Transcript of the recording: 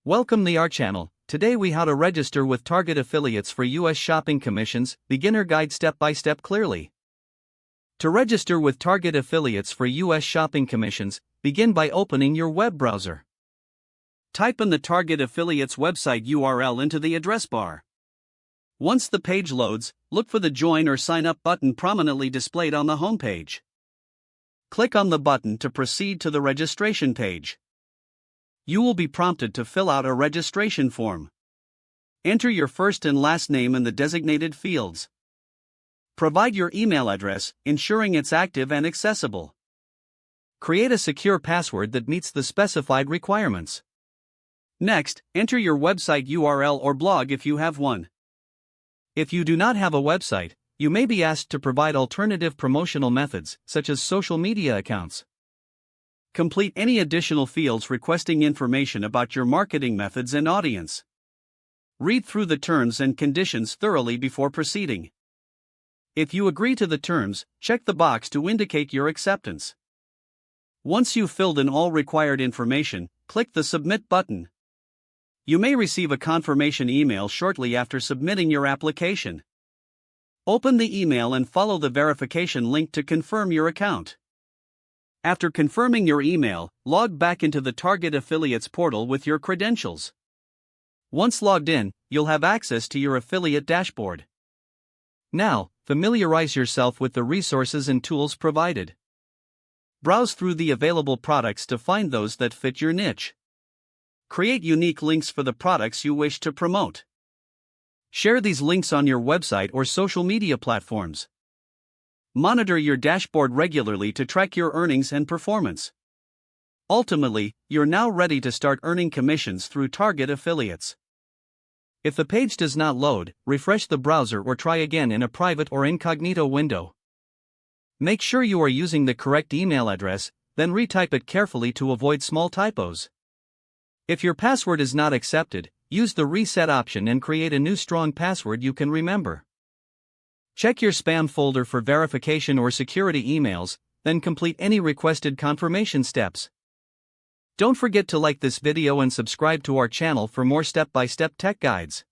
Welcome to our channel. Today we how to register with Target affiliates for US shopping commissions, beginner guide step by step clearly. To register with Target affiliates for US shopping commissions, begin by opening your web browser. Type in the Target affiliates website URL into the address bar. Once the page loads, look for the Join or Sign Up button prominently displayed on the homepage. Click on the button to proceed to the registration page. You will be prompted to fill out a registration form. Enter your first and last name in the designated fields. Provide your email address, ensuring it's active and accessible. Create a secure password that meets the specified requirements. Next, enter your website URL or blog if you have one. If you do not have a website, you may be asked to provide alternative promotional methods, such as social media accounts. Complete any additional fields requesting information about your marketing methods and audience. Read through the terms and conditions thoroughly before proceeding. If you agree to the terms, check the box to indicate your acceptance. Once you've filled in all required information, click the Submit button. You may receive a confirmation email shortly after submitting your application. Open the email and follow the verification link to confirm your account. After confirming your email, log back into the Target Affiliates portal with your credentials. Once logged in, you'll have access to your affiliate dashboard. Now, familiarize yourself with the resources and tools provided. Browse through the available products to find those that fit your niche. Create unique links for the products you wish to promote. Share these links on your website or social media platforms. Monitor your dashboard regularly to track your earnings and performance. Ultimately, you're now ready to start earning commissions through Target affiliates. If the page does not load, refresh the browser or try again in a private or incognito window. Make sure you are using the correct email address, then retype it carefully to avoid small typos. If your password is not accepted, use the reset option and create a new strong password you can remember. Check your spam folder for verification or security emails, then complete any requested confirmation steps. Don't forget to like this video and subscribe to our channel for more step-by-step tech guides.